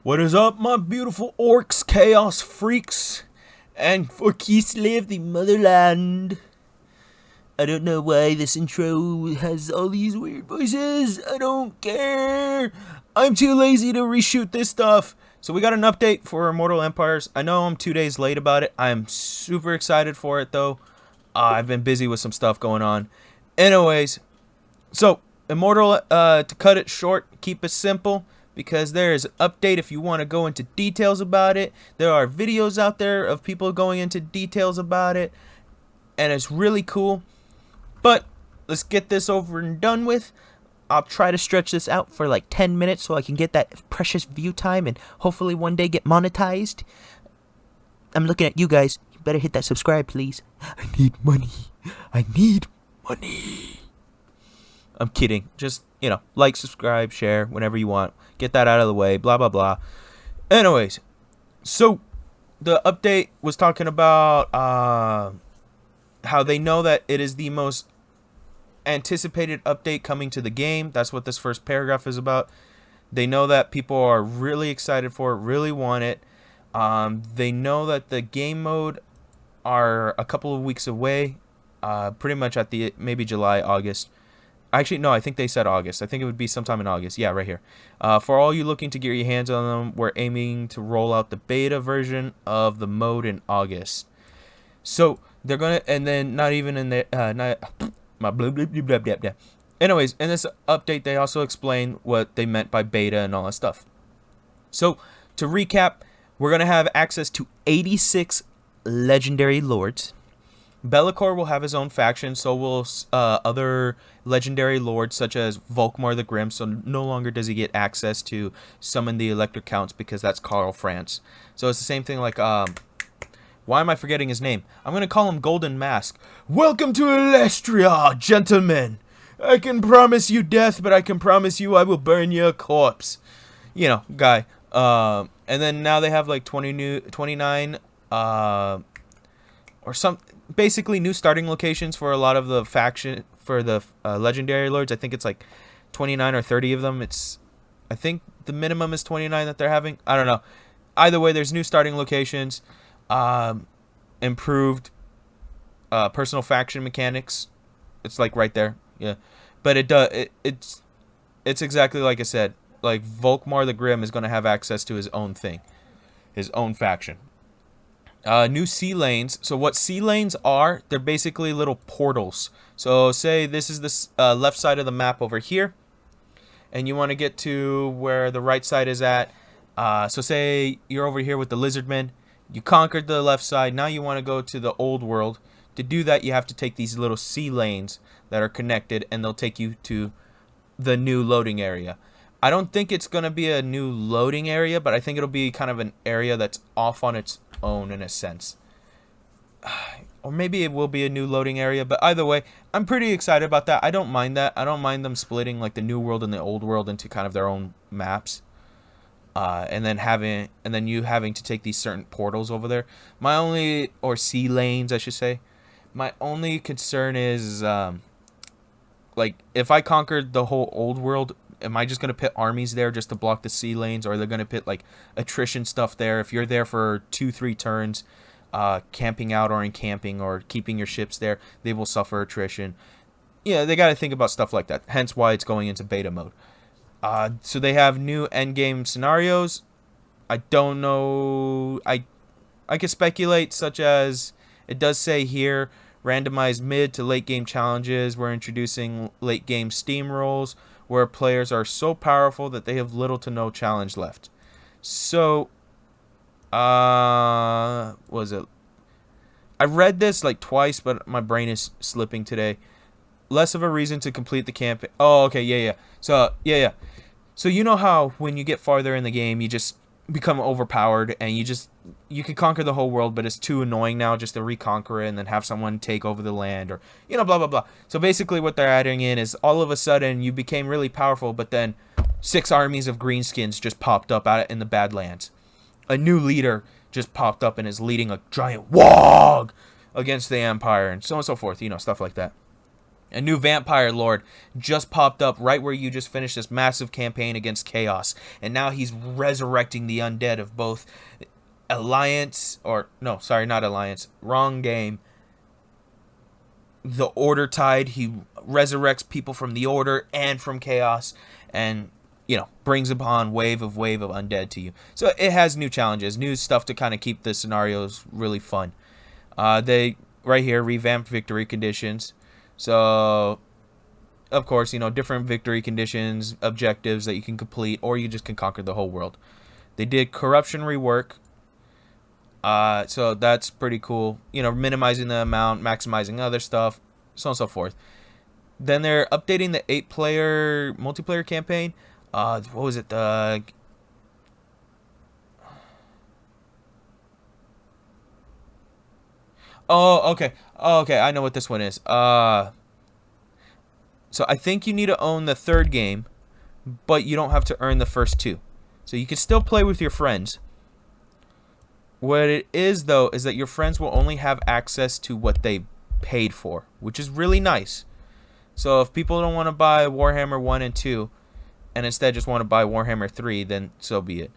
What is up, my beautiful orcs, chaos freaks, and for Kislev, the motherland? I don't know why this intro has all these weird voices. I don't care. I'm too lazy to reshoot this stuff. So we got an update for Immortal Empires. I know I'm 2 days late about it. I'm super excited for it, though. I've been busy with some stuff going on. Anyways, so Immortal, to cut it short, keep it simple, because there is an update if you want to go into details about it. There are videos out there of people going into details about it, and it's really cool. But let's get this over and done with. I'll try to stretch this out for like 10 minutes so I can get that precious view time and hopefully one day get monetized. I'm looking at you guys. You better hit that subscribe, please. I need money. I need money. I'm kidding. Just, like, subscribe, share, whenever you want. Get that out of the way, blah, blah, blah. Anyways, so the update was talking about how they know that it is the most anticipated update coming to the game. That's what this first paragraph is about. They know that people are really excited for it, really want it. They know that the game mode are a couple of weeks away, pretty much at the maybe July, August. Actually, no, I think they said August. I think it would be sometime in August. Yeah, right here. For all you looking to get your hands on them, we're aiming to roll out the beta version of the mode in August. So they're gonna, and then not even in the my blah, blah, blah, blah, blah, blah. Anyways, in this update, they also explain what they meant by beta and all that stuff. So to recap, we're gonna have access to 86 legendary lords. Be'lakor will have his own faction, so will other legendary lords such as Volkmar the Grim, so no longer does he get access to summon the Elector Counts because that's Karl France. So it's the same thing like, why am I forgetting his name? I'm going to call him Golden Mask. Welcome to Elestria, gentlemen. I can promise you death, but I can promise you I will burn your corpse. Guy. And then now they have like 29, or some... basically new starting locations for a lot of the faction for the legendary lords. I think it's like 29 or 30 of them. I think the minimum is 29 that they're having. I don't know. Either way, there's new starting locations, improved personal faction mechanics. It's like right there, yeah. But it's exactly like I said. Like Volkmar the Grim is going to have access to his own thing, his own faction. New sea lanes. So what sea lanes are, they're basically little portals. So say this is the left side of the map over here, and you want to get to where the right side is at. So say you're over here with the lizardmen. You conquered the left side. Now you want to go to the old world. To do that, you have to take these little sea lanes that are connected, and they'll take you to the new loading area. I don't think it's going to be a new loading area, but I think it'll be kind of an area that's off on its own in a sense, or maybe it will be a new loading area. But either way, I'm pretty excited about that. I don't mind that. I don't mind them splitting like the new world and the old world into kind of their own maps, and then you having to take these certain portals over there. Or sea lanes, I should say. My only concern is like if I conquered the whole old world, am I just going to put armies there just to block the sea lanes, or are they going to put like attrition stuff there? If you're there for 2-3 turns, camping out or encamping or keeping your ships there, they will suffer attrition. Yeah, they got to think about stuff like that. Hence why it's going into beta mode. So they have new endgame scenarios. I don't know. I could speculate, such as it does say here, randomized mid to late game challenges. We're introducing late game steamrolls, where players are so powerful that they have little to no challenge left. So, was it? I read this like twice, but my brain is slipping today. Less of a reason to complete the campaign. Oh, okay, yeah. So, yeah. So you know how when you get farther in the game, you just become overpowered, and you can conquer the whole world, but it's too annoying now just to reconquer it and then have someone take over the land, or blah blah blah. So basically what they're adding in is all of a sudden you became really powerful, but then 6 armies of greenskins just popped up out in the Badlands. A new leader just popped up and is leading a giant wog against the Empire, and so on and so forth, stuff like that. A new vampire lord just popped up right where you just finished this massive campaign against chaos, and now he's resurrecting the undead of both Alliance, or no, sorry, not Alliance, wrong game. The Order Tide. He resurrects people from the Order and from chaos, and brings upon wave of undead to you. So it has new challenges, new stuff to kind of keep the scenarios really fun. They right here revamped victory conditions. So of course, different victory conditions, objectives that you can complete, or you just can conquer the whole world. They did corruption rework. So that's pretty cool. Minimizing the amount, maximizing other stuff, so on and so forth. Then they're updating the 8-player multiplayer campaign. What was it? Oh, okay. Oh, okay, I know what this one is. So I think you need to own the third game, but you don't have to earn the first two. So you can still play with your friends. What it is, though, is that your friends will only have access to what they paid for, which is really nice. So if people don't want to buy Warhammer 1 and 2, and instead just want to buy Warhammer 3, then so be it.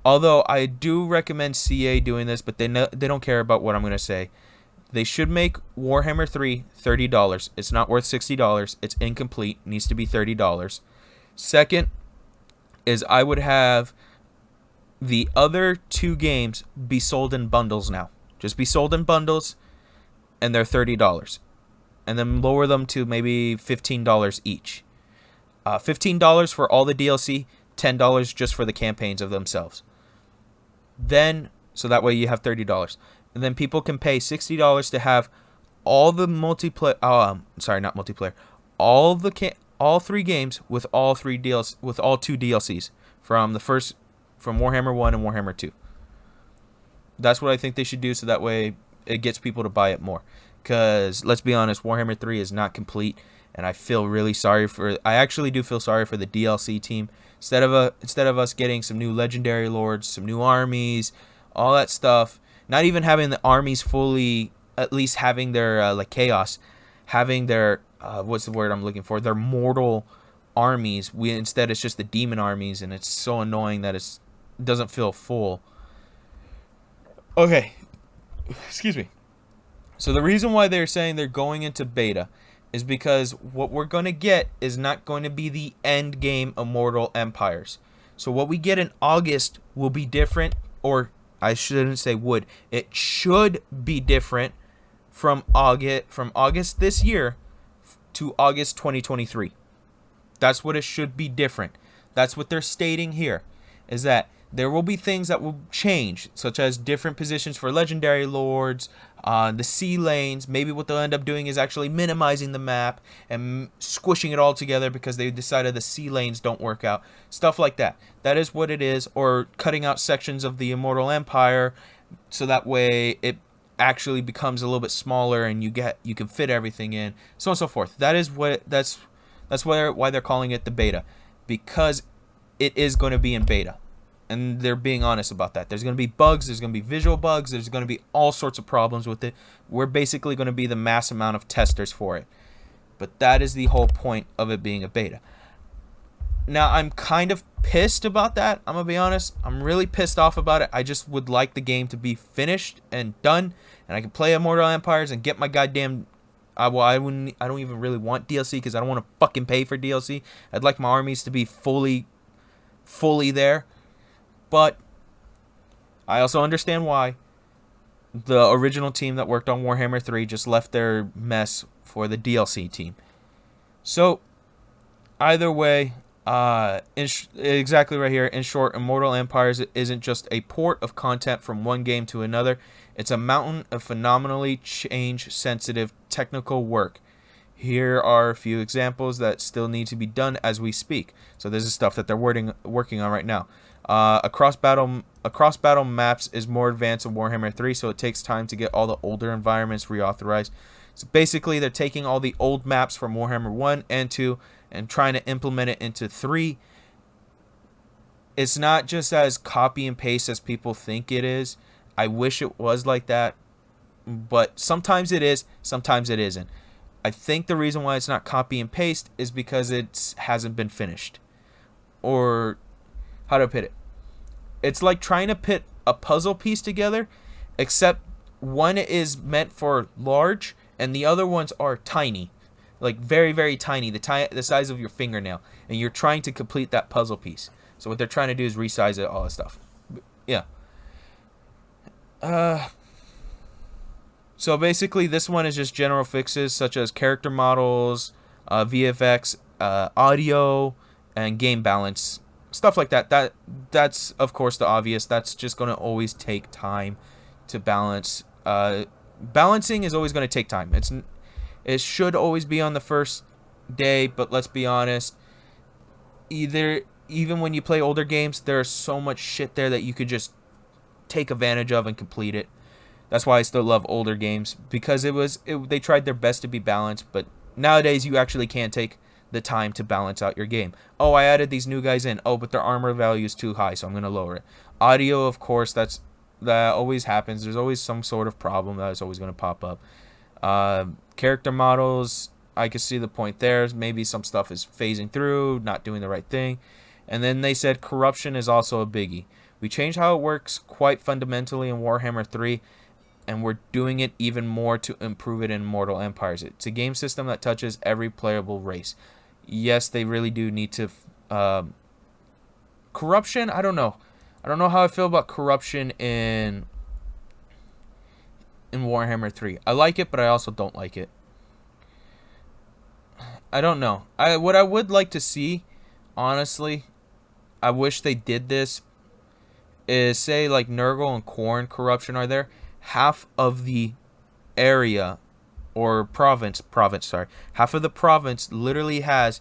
Although I do recommend CA doing this, but they don't care about what I'm going to say. They should make Warhammer 3 $30. It's not worth $60. It's incomplete. It needs to be $30. Second is I would have the other two games be sold in bundles now. Just be sold in bundles, and they're $30. And then lower them to maybe $15 each. $15 for all the DLC, $10 just for the campaigns of themselves. Then, so that way you have $30. And then people can pay $60 to have all the multiplayer. Sorry, not multiplayer. All three games with all two DLCs from Warhammer 1 and Warhammer 2. That's what I think they should do, so that way it gets people to buy it more. Because let's be honest, Warhammer 3 is not complete, and I actually do feel sorry for the DLC team. Instead of us getting some new legendary lords, some new armies, all that stuff, not even having the armies fully, at least having their like chaos, having their what's the word I'm looking for? Their mortal armies. Instead it's just the demon armies, and it's so annoying that it doesn't feel full. Okay, excuse me. So the reason why they're saying they're going into beta is because what we're going to get is not going to be the end game Immortal Empires. So what we get in August will be different, or I shouldn't say would. It should be different from August this year to August 2023. That's what it should be different. That's what they're stating here, is that there will be things that will change, such as different positions for legendary lords, the sea lanes. Maybe what they'll end up doing is actually minimizing the map and squishing it all together because they decided the sea lanes don't work out. Stuff like that. That is what it is. Or cutting out sections of the Immortal Empire so that way it actually becomes a little bit smaller and you can fit everything in, so on and so forth. That's why they're calling it the beta, because it is going to be in beta. And they're being honest about that. There's going to be bugs. There's going to be visual bugs. There's going to be all sorts of problems with it. We're basically going to be the mass amount of testers for it. But that is the whole point of it being a beta. Now, I'm kind of pissed about that. I'm going to be honest. I'm really pissed off about it. I just would like the game to be finished and done. And I can play Immortal Empires and get my goddamn... I don't even really want DLC because I don't want to fucking pay for DLC. I'd like my armies to be fully there. But I also understand why the original team that worked on Warhammer 3 just left their mess for the DLC team. So, either way, exactly right here, in short, Immortal Empires isn't just a port of content from one game to another. It's a mountain of phenomenally change-sensitive technical work. Here are a few examples that still need to be done as we speak. So this is stuff that they're working on right now. Across battle maps is more advanced in Warhammer 3, so it takes time to get all the older environments reauthorized. So basically, they're taking all the old maps from Warhammer 1 and 2 and trying to implement it into 3. It's not just as copy and paste as people think it is. I wish it was like that, but sometimes it is, sometimes it isn't. I think the reason why it's not copy and paste is because it hasn't been finished. Or, how to put it? It's like trying to put a puzzle piece together, except one is meant for large and the other ones are tiny. Like very, very tiny, the size of your fingernail. And you're trying to complete that puzzle piece. So what they're trying to do is resize it, all that stuff. Yeah. So basically this one is just general fixes such as character models, VFX, audio, and game balance. Stuff like that. That's of course the obvious. That's just going to always take time to balance. Balancing is always going to take time. It should always be on the first day, but let's be honest. Even when you play older games, there's so much shit there that you could just take advantage of and complete it. That's why I still love older games, because they tried their best to be balanced, but nowadays you actually can't take the time to balance out your game. Oh, I added these new guys in. Oh, but their armor value is too high, so I'm going to lower it. Audio, of course, that always happens. There's always some sort of problem that is always going to pop up. Character models, I can see the point there. Maybe some stuff is phasing through, not doing the right thing. And then they said corruption is also a biggie. We changed how it works quite fundamentally in Warhammer 3, and we're doing it even more to improve it in Immortal Empires. It's a game system that touches every playable race. Yes, they really do need to... corruption? I don't know. I don't know how I feel about corruption in Warhammer 3. I like it, but I also don't like it. I don't know. What I would like to see, honestly, I wish they did this, is say like Nurgle and Khorne corruption are there. Half of the area or province, half of the province literally has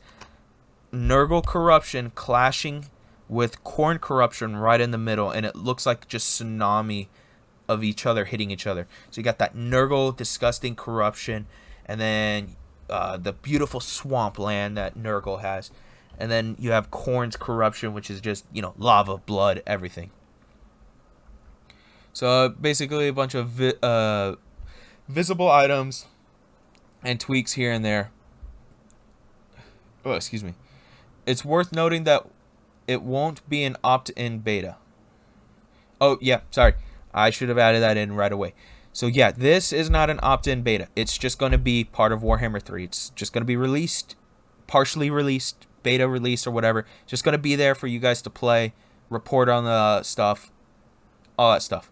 Nurgle corruption clashing with Khorne corruption right in the middle, and it looks like just tsunami of each other hitting each other. So you got that Nurgle disgusting corruption, and then the beautiful swamp land that Nurgle has, and then you have Khorne's corruption, which is just, lava, blood, everything. So basically a bunch of visible items and tweaks here and there. Oh, excuse me. It's worth noting that it won't be an opt-in beta. Oh, yeah, sorry. I should have added that in right away. So yeah, this is not an opt-in beta. It's just going to be part of Warhammer 3. It's just going to be released, partially released, beta release or whatever. It's just going to be there for you guys to play, report on the stuff, all that stuff.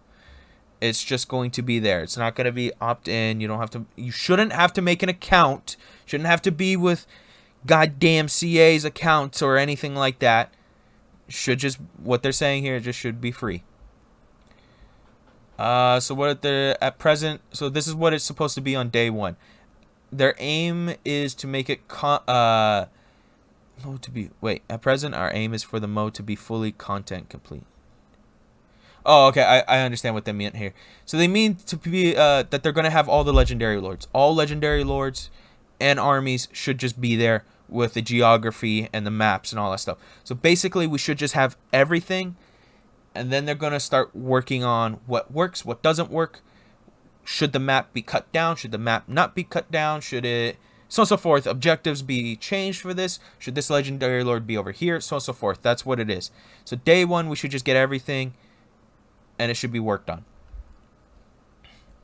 It's just going to be there. It's not going to be opt-in. You shouldn't have to make an account. Shouldn't have to be with goddamn CA's accounts or anything like that. What they're saying here, it just should be free. So what they're at present, so this is what it's supposed to be on day one. Their aim is to make it at present our aim is for the mode to be fully content complete. Oh, okay, I understand what they meant here. So they mean to be that they're going to have all the legendary lords. All legendary lords and armies should just be there with the geography and the maps and all that stuff. So basically we should just have everything, and then they're going to start working on what works, what doesn't work. Should the map be cut down? Should the map not be cut down? Should it... So on and so forth. Objectives be changed for this? Should this legendary lord be over here? So on and so forth. That's what it is. So day one, we should just get everything, and it should be worked on.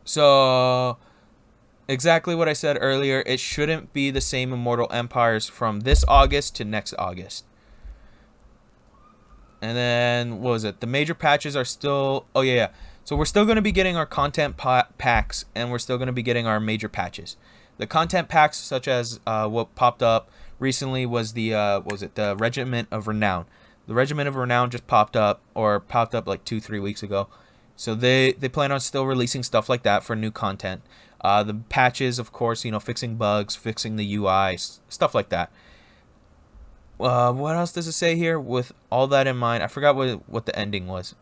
So, exactly what I said earlier, it shouldn't be the same Immortal Empires from this August to next August. And then, what was it? The major patches are still... Oh, yeah. So we're still going to be getting our content packs, and we're still going to be getting our major patches. The content packs, such as what popped up recently, was the, the Regiment of Renown. The Regiment of Renown just popped up like 2-3 weeks ago. So they plan on still releasing stuff like that for new content. The patches, of course, fixing bugs, fixing the UI, stuff like that. What else does it say here? With all that in mind, I forgot what the ending was.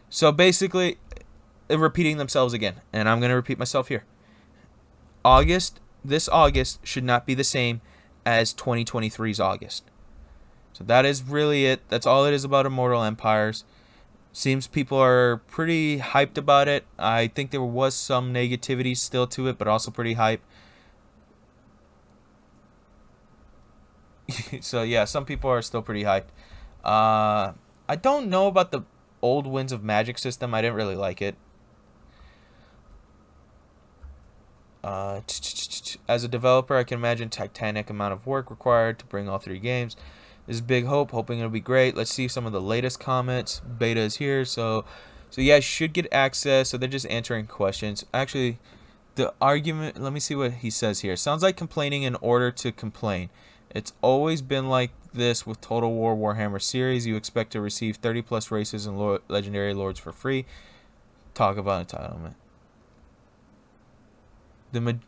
So basically, they're repeating themselves again, and I'm going to repeat myself here. This August should not be the same as 2023's August. So that is really it. That's all it is about Immortal Empires. Seems people are pretty hyped about it. I think there was some negativity still to it, but also pretty hype. So yeah, some people are still pretty hyped. I don't know about the old Winds of Magic system. I didn't really like it. As a developer, I can imagine titanic amount of work required to bring all 3 games. This is big hope, hoping it'll be great. Let's see some of the latest comments. Beta is here, so yeah, should get access. So they're just answering questions. Actually, the argument, let me see what he says here. Sounds like complaining in order to complain. It's always been like this with Total War Warhammer series. You expect to receive 30 plus races and legendary lords for free. Talk about entitlement.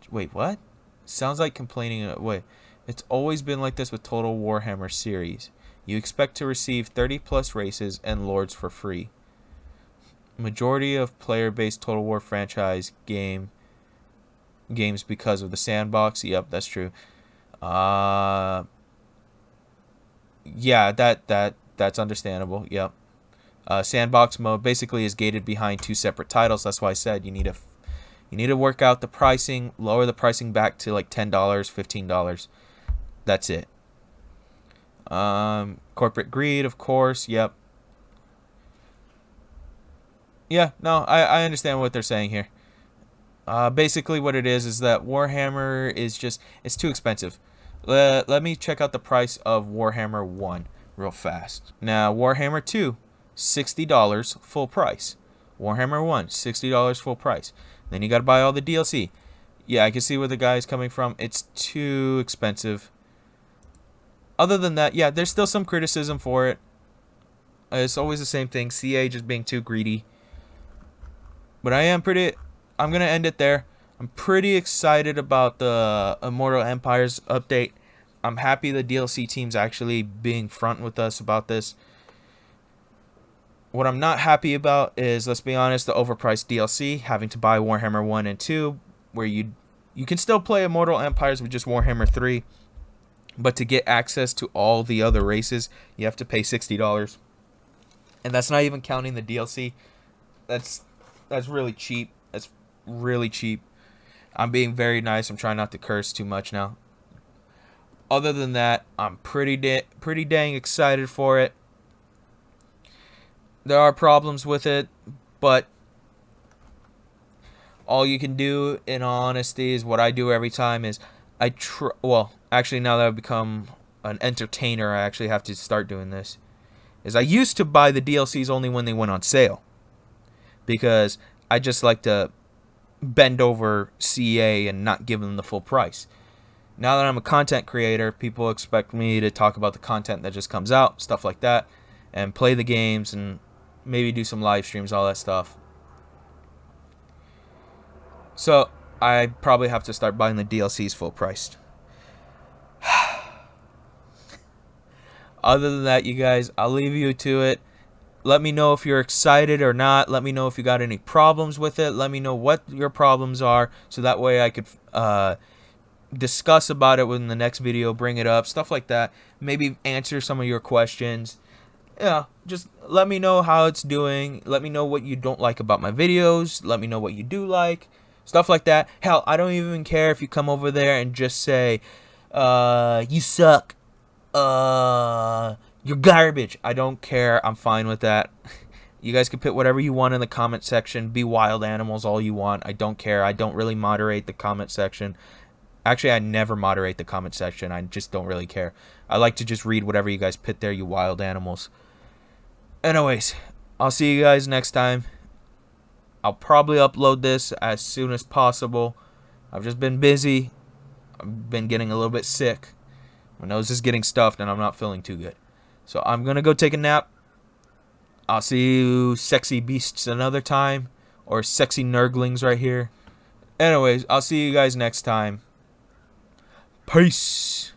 Wait, what? Sounds like complaining. Wait, it's always been like this with Total Warhammer series. You expect to receive 30 plus races and lords for free. Majority of player-based Total War franchise games because of the sandbox. Yep, that's true. Yeah, that's understandable. Yep. Sandbox mode basically is gated behind 2 separate titles. That's why I said you need to work out the pricing, lower the pricing back to like $10, $15. That's it. Corporate greed, of course. Yep. Yeah, no, I understand what they're saying here. Basically what it is that Warhammer is just, it's too expensive. Let me check out the price of Warhammer 1 real fast. Now, Warhammer 2, $60 full price. Warhammer 1, $60 full price. Then you got to buy all the DLC. Yeah, I can see where the guy is coming from. It's too expensive. Other than that, yeah, there's still some criticism for it. It's always the same thing. CA just being too greedy. But I'm going to end it there. I'm pretty excited about the Immortal Empires update. I'm happy the DLC team's actually being front with us about this. What I'm not happy about is, let's be honest, the overpriced DLC, having to buy Warhammer 1 and 2, where you can still play Immortal Empires with just Warhammer 3, but to get access to all the other races, you have to pay $60. And that's not even counting the DLC. That's really cheap. That's really cheap. I'm being very nice. I'm trying not to curse too much now. Other than that, I'm pretty dang excited for it. There are problems with it, but all you can do in all honesty is what I do every time is well, actually now that I've become an entertainer, I actually have to start doing this. Is I used to buy the DLCs only when they went on sale, because I just like to bend over CA and not give them the full price. Now that I'm a content creator, people expect me to talk about the content that just comes out, stuff like that, and play the games and maybe do some live streams, all that stuff. So I probably have to start buying the DLCs full priced. Other than that, you guys, I'll leave you to it. Let me know if you're excited or not. Let me know if you got any problems with it. Let me know what your problems are, so that way I could discuss about it in the next video, bring it up, stuff like that. Maybe answer some of your questions. Yeah, just let me know how it's doing. Let me know what you don't like about my videos. Let me know what you do like. Stuff like that. Hell, I don't even care if you come over there and just say, you suck. You're garbage. I don't care. I'm fine with that. You guys can put whatever you want in the comment section. Be wild animals all you want. I don't care. I don't really moderate the comment section. Actually, I never moderate the comment section. I just don't really care. I like to just read whatever you guys put there, you wild animals. Anyways, I'll see you guys next time. I'll probably upload this as soon as possible. I've just been busy. I've been getting a little bit sick. My nose is getting stuffed and I'm not feeling too good. So I'm going to go take a nap. I'll see you sexy beasts another time. Or sexy nurglings right here. Anyways, I'll see you guys next time. Peace.